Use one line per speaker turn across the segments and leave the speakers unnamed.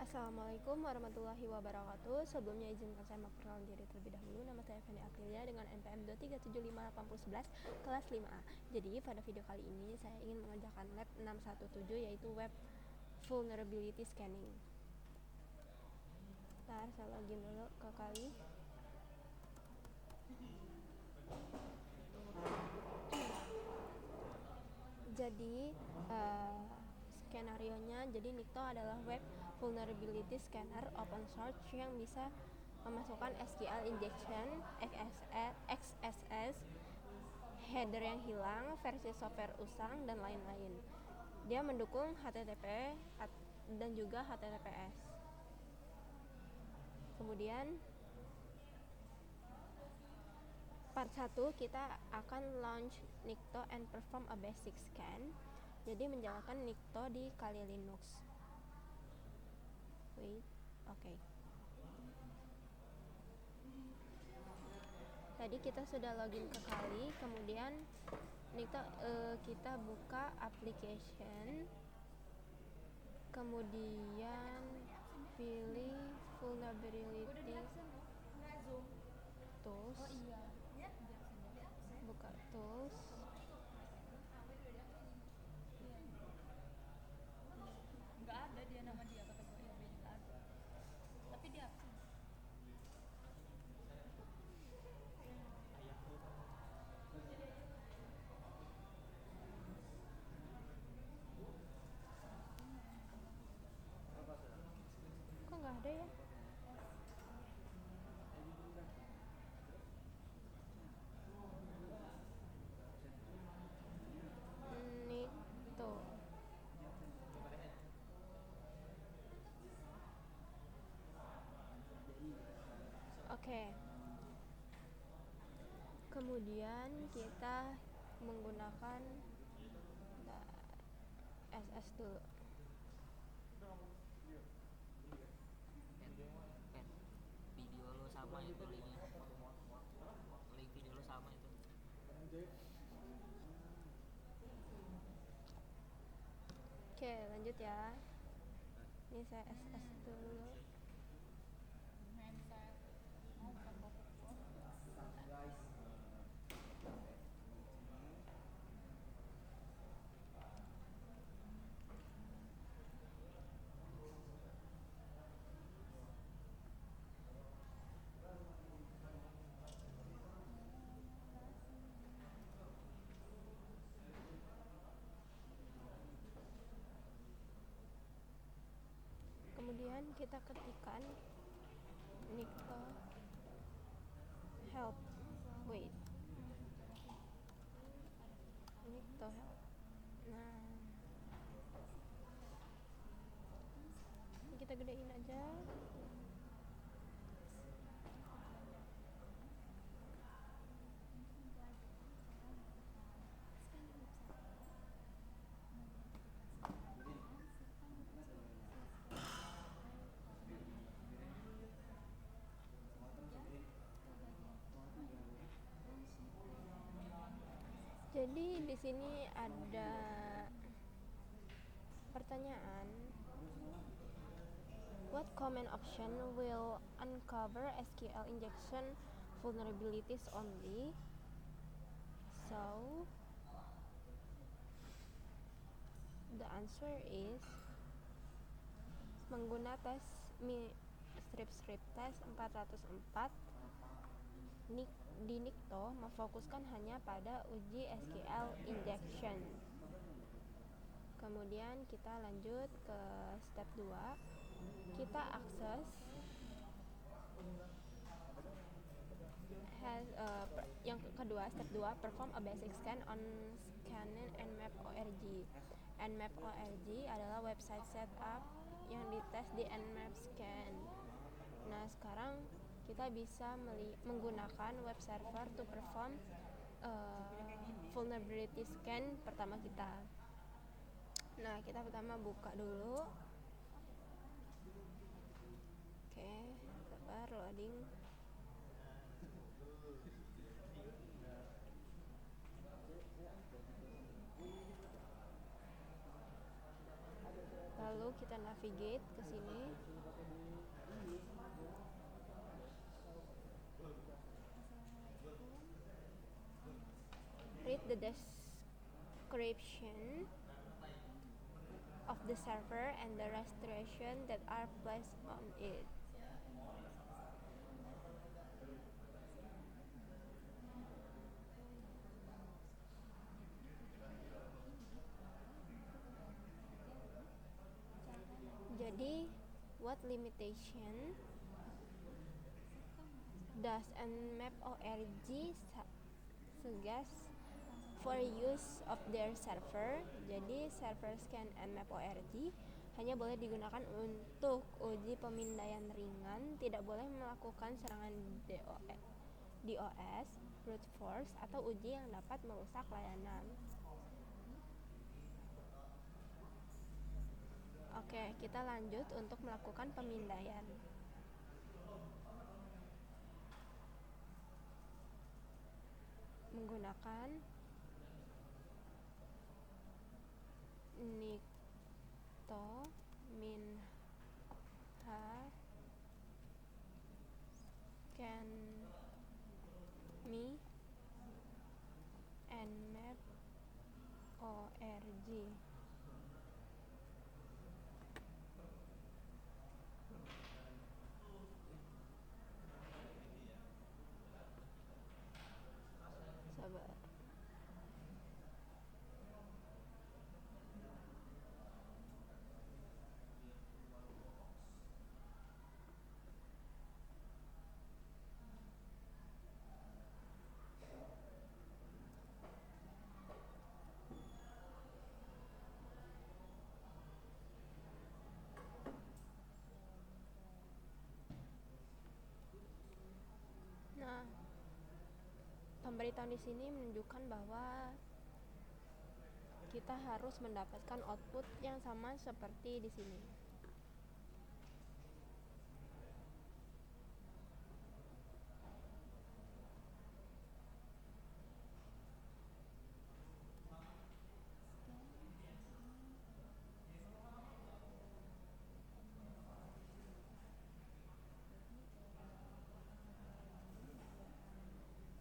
Assalamualaikum warahmatullahi wabarakatuh. Sebelumnya izinkan saya memperkenalkan diri terlebih dahulu. Nama saya Feni Aprilia dengan NPM 2375811 kelas 5A. Jadi pada video kali ini saya ingin mengerjakan lab 617 yaitu web vulnerability scanning. Ntar saya login dulu ke Kali. Jadi skenarionya, jadi Nikto adalah web vulnerability scanner open source yang bisa memasukkan SQL injection, XSS, header yang hilang, versi software usang, dan lain-lain. Dia mendukung HTTP dan juga HTTPS. Kemudian part 1 kita akan launch Nikto and perform a basic scan. Jadi menjalankan Nikto di Kali Linux. Oke. Tadi kita sudah login ke Kali, kemudian Nikto kita buka application, kemudian pilih vulnerability tools, buka tools,
nggak ada dia nama dia kata gue ya nggak ada tapi dia absen.
kok nggak ada ya? Nikto. Oke. Kemudian kita menggunakan SS dulu.
Video lo sama itu linknya, link video lo sama itu.
Oke, lanjut ya. Ini saya SS dulu.
Mindset mau bukan bokep
Kemudian kita ketikkan Nikto help. Nikto help. Nah, ini kita gedein aja. Jadi di sini ada pertanyaan. What command option will uncover SQL injection vulnerabilities only? So the answer is menggunakan strip test 404 di Nikto memfokuskan hanya pada uji SQL injection. Kemudian kita lanjut ke step 2. Kita akses yang kedua, step 2, perform a basic scan on scanning nmap.org. nmap.org adalah website setup yang dites di nmap scan. Nah, sekarang kita bisa menggunakan web server to perform vulnerability scan pertama kita. Nah, kita pertama buka dulu. Oke, sabar loading. Lalu lalu kita navigate ke sini. Read the description of the server and the restrictions that are placed on it. Jadi, what limitation does Nmap.org suggest for use of their server? Jadi, server scan Nmap.org hanya boleh digunakan untuk uji pemindaian ringan, tidak boleh melakukan serangan DOS, brute force, atau uji yang dapat merusak layanan. Oke, kita lanjut untuk melakukan pemindaian. Menggunakan Nikto Minha Scan Me Nmap.org. Sabar. Nah, pemberitahuan di sini menunjukkan bahwa kita harus mendapatkan output yang sama seperti di sini.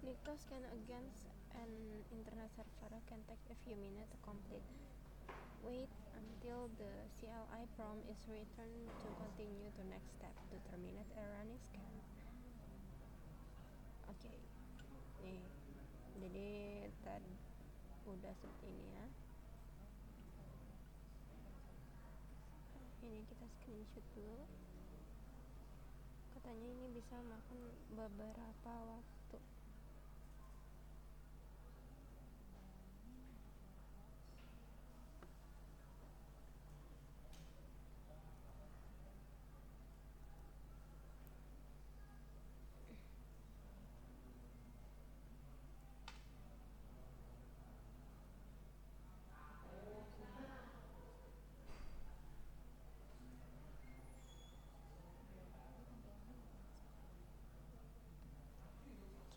Nikto scan against an internet server can take a few minutes to complete. Wait until the CLI prompt is returned to continue to next step to terminate a running scan. Oke. Nih. Jadi tadi udah seperti ini ya. Ini kita screenshot dulu. Katanya ini bisa makan beberapa waktu.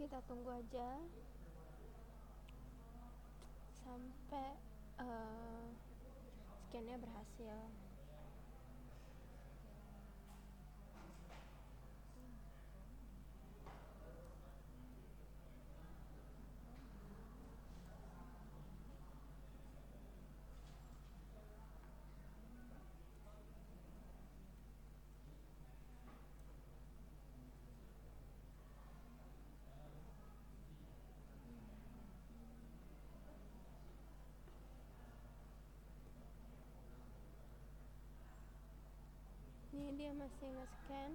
Kita tunggu aja sampai scan-nya berhasil. Ini dia masih nge-scan.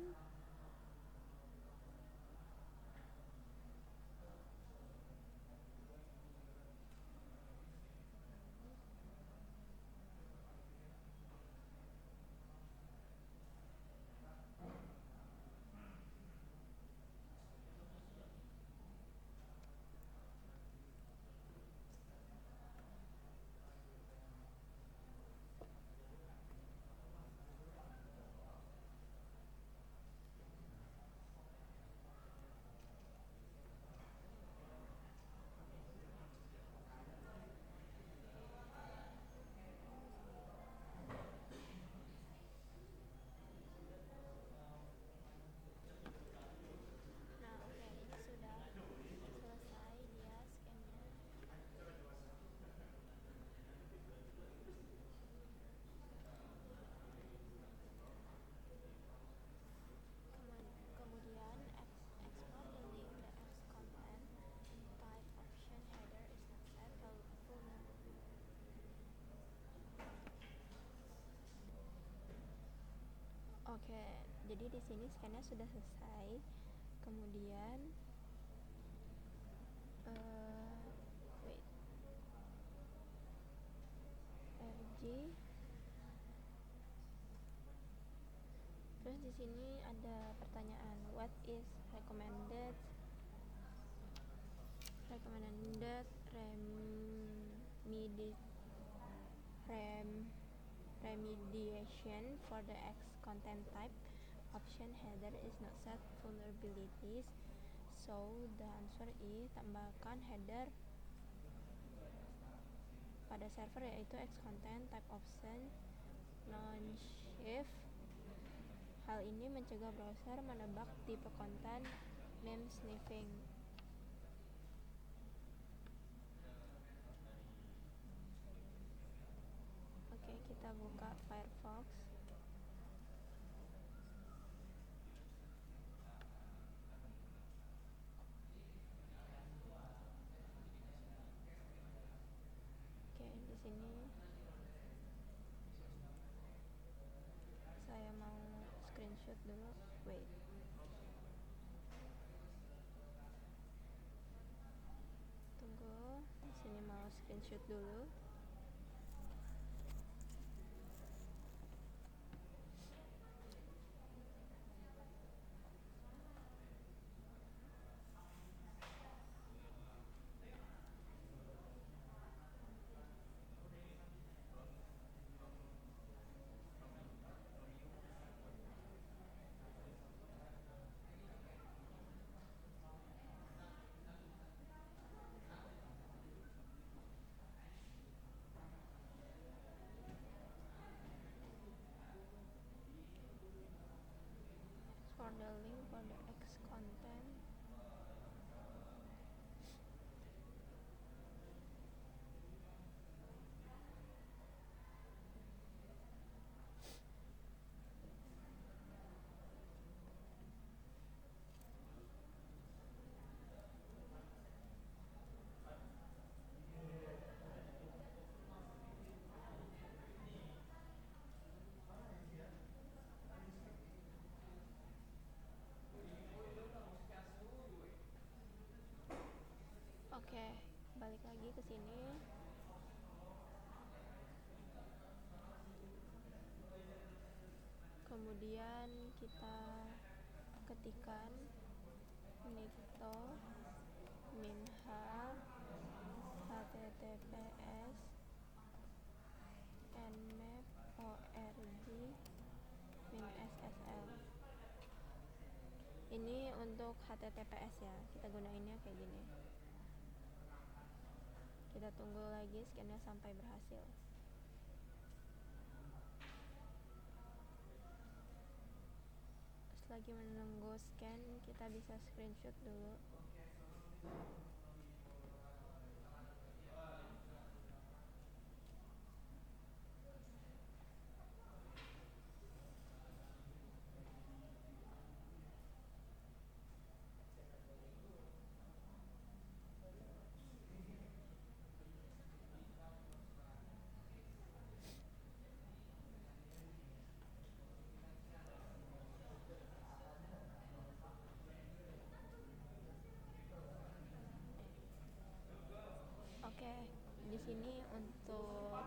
Oke, jadi di sini scan-nya sudah selesai. Kemudian wait, RG. Terus di sini ada pertanyaan, what is recommended remediation for the X content type option header is not set vulnerabilities. So the answer is tambahkan header pada server yaitu X content type option non-shift. Hal ini mencegah browser menebak tipe konten meme sniffing. Oke, kita buka Firefox. Oke, di sini saya mau screenshot dulu. Wait. Tunggu, di sini mau screenshot dulu. For the link for the X content. Oke, balik lagi ke sini. Kemudian kita ketikkan nikto minha https nmap org min ssl. Ini untuk https ya, kita gunainnya kayak gini. Kita tunggu lagi scan-nya sampai berhasil. Selagi menunggu scan, kita bisa screenshot dulu. Oke, di sini untuk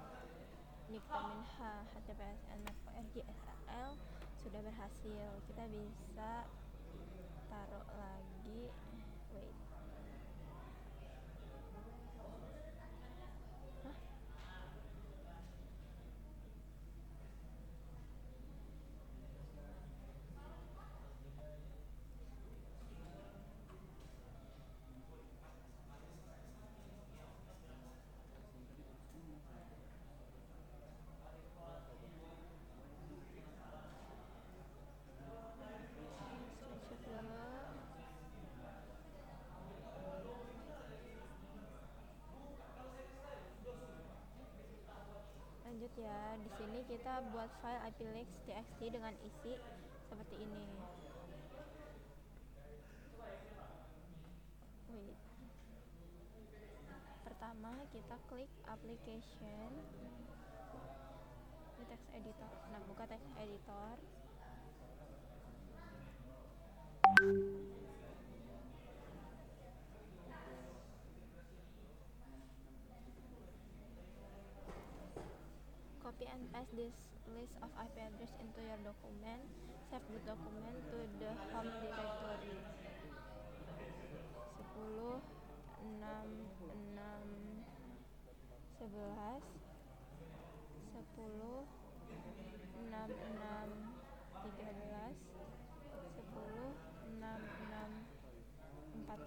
nikto minha https nmap org ssl sudah berhasil. Kita bisa taruh lagi. Wait. Hah? Screenshot dulu. Lanjut ya, di sini kita buat file iplex.txt dengan isi seperti ini. Wait. Pertama kita klik application di text editor. Nah, buka text editor. Copy and paste this list of IP address into your document. Save the document to the home directory. 10 6 6 11 10 6 6 13 10 6 6 14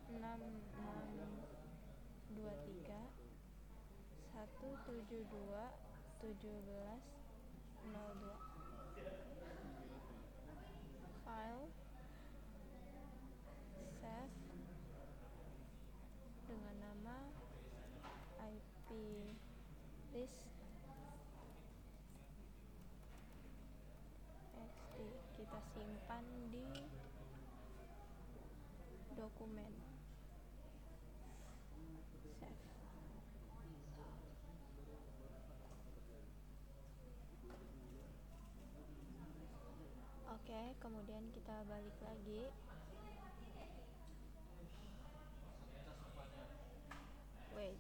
10 6 6 23 172 17 02. File save dengan nama IP list txt. Kita simpan di dokumen. Save. Oke, kemudian kita balik lagi. Wait.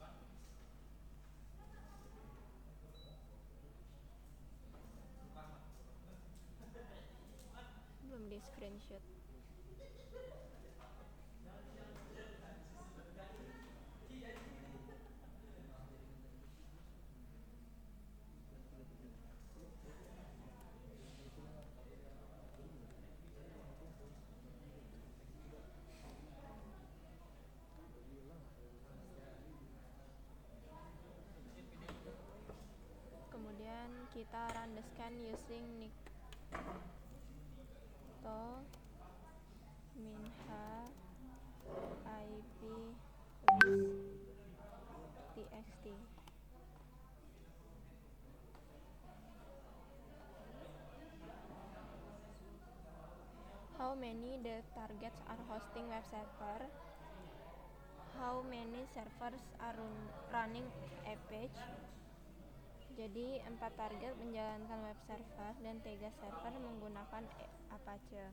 Belum di screenshot. Kemudian kita run the scan using Nikto Minha IP list txt. How many the targets are hosting web server? How many servers are running a page? Jadi 4 target menjalankan web server dan 3 server menggunakan Apache.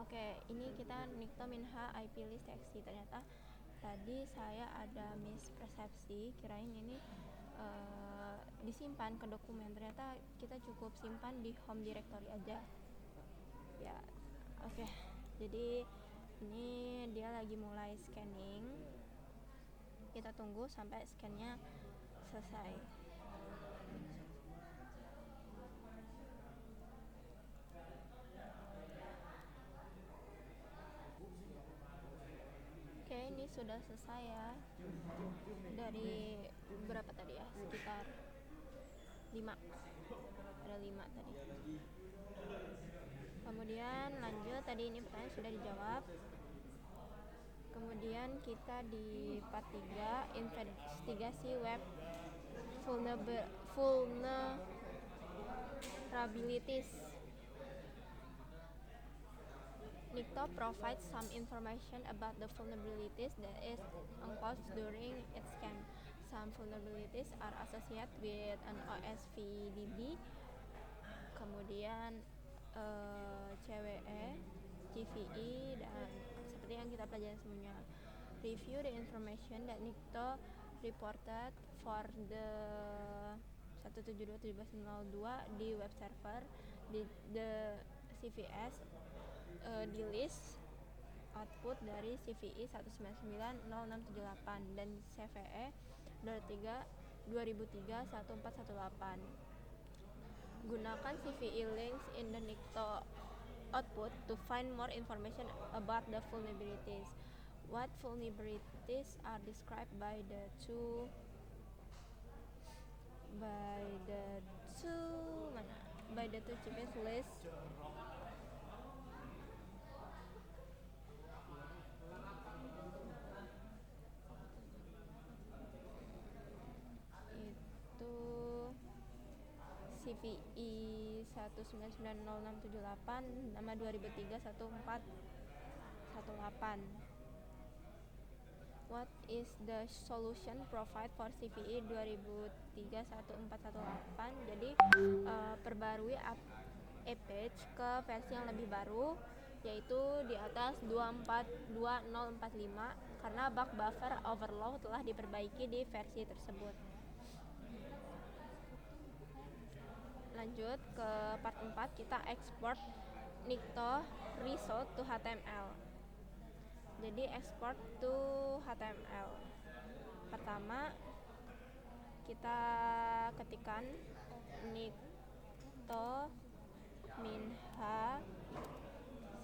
Oke, ini kita Nikto Minha IP list txt. Ternyata tadi saya ada mispersepsi, kirain ini disimpan ke dokumen. Ternyata kita cukup simpan di home directory aja. Ya, oke. Jadi ini dia lagi mulai scanning. Kita tunggu sampai scan-nya selesai. Oke, ini sudah selesai ya. Dari berapa tadi ya? Sekitar 5. Ada 5 tadi. Kemudian lanjut, tadi ini pertanyaan sudah dijawab. Kemudian kita di part 3, investigasi web vulnerabilities. Nikto provides some information about the vulnerabilities that is encountered during its scan. Some vulnerabilities are associated with an OSVDB, kemudian CVE, GVE, dan seperti yang kita pelajari sebelumnya. Review the information that Nikto reported for the 172.17.02 di web server, di the CVS, di list output dari CVE 199.0678 dan CVE 2003 Gunakan CVE links in the Nikto output to find more information about the vulnerabilities. What vulnerabilities are described by the two CVS lists? CVE 1990678 nama 2003 1418. What is the solution provide for CVE 2003-1418? Jadi perbarui e-page ke versi yang lebih baru, yaitu di atas 242045 karena bug buffer overflow telah diperbaiki di versi tersebut. Lanjut ke part 4, kita export Nikto result to HTML. Jadi export to HTML. Pertama kita ketikkan Nikto minha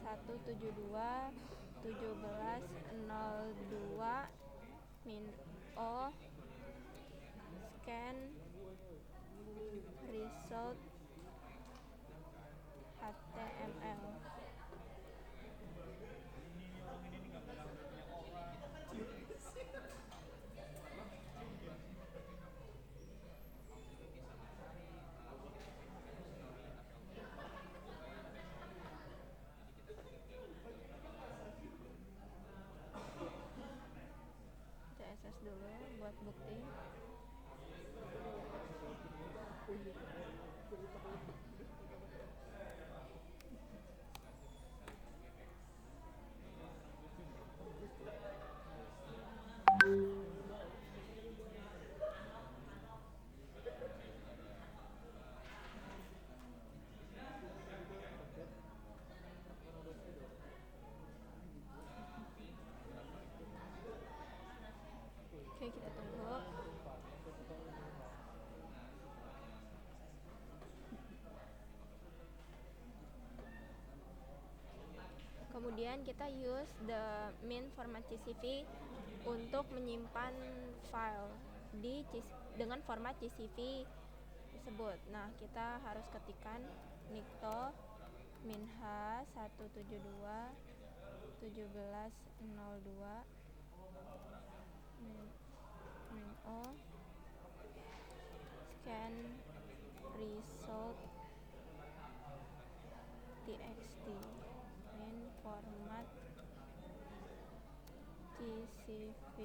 172.17.02 min o scan result HTML. CSS dulu buat bukti. Oke, kita tunggu. Kemudian kita use the min format CSV untuk menyimpan file dengan format CSV tersebut. Nah, kita harus ketikkan Nikto minha 172.17.02 min o scan result txt min format CSV.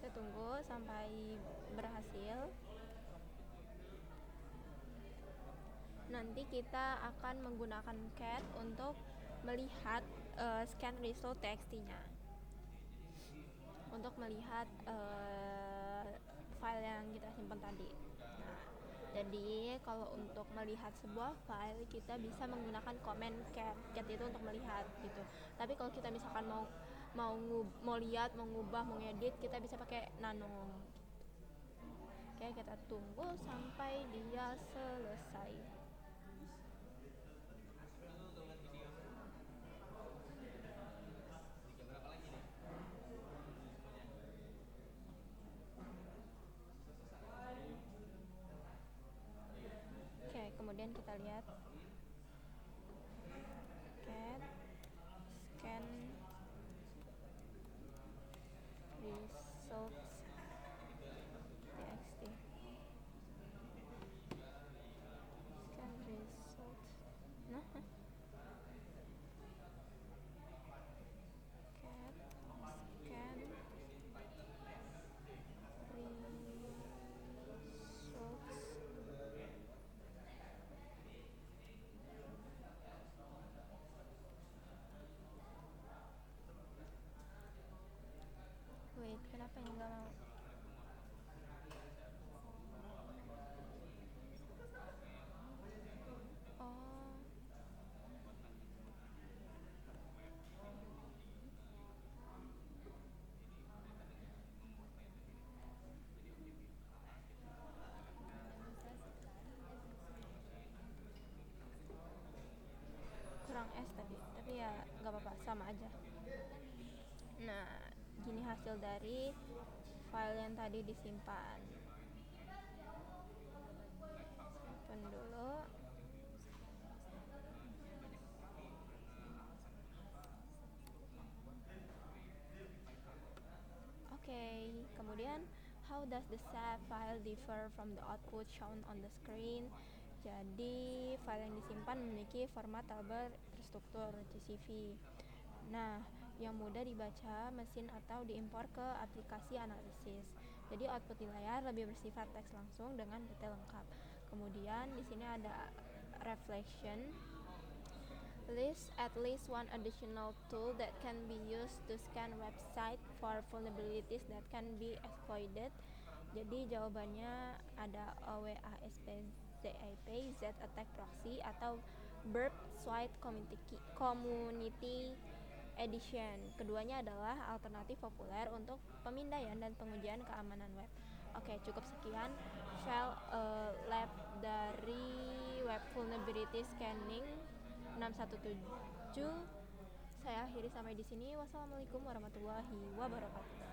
Kita tunggu sampai berhasil. Nanti kita akan menggunakan cat untuk melihat scan result txt-nya, untuk melihat file yang kita simpan tadi. Nah, jadi kalau untuk melihat sebuah file kita bisa menggunakan command cat itu untuk melihat gitu. Tapi kalau kita misalkan mau lihat, mau ngubah, mau ngedit, kita bisa pakai nano. Oke, kita tunggu sampai dia selesai. Oke, kemudian kita lihat cat scan results txt scan result. Nah, cat scan results. Wait, kenapa ini nggak mau? Oh, kurang S tapi ya nggak apa-apa, sama aja. Nah, gini hasil dari file yang tadi disimpan. Tunggu dulu. Oke, kemudian how does the save file differ from the output shown on the screen? Jadi file yang disimpan memiliki format terstruktur (CSV). Nah, yang mudah dibaca mesin atau diimpor ke aplikasi analisis. Jadi output di layar lebih bersifat teks langsung dengan detail lengkap. Kemudian di sini ada reflection. List at least one additional tool that can be used to scan website for vulnerabilities that can be exploited. Jadi jawabannya ada OWASP ZIP, Z Attack Proxy, atau Burp Suite Community Edition. Keduanya adalah alternatif populer untuk pemindaian dan pengujian keamanan web. Oke, cukup sekian shell lab dari Web Vulnerability Scanning 617. Saya akhiri sampai di sini. Wassalamualaikum warahmatullahi wabarakatuh.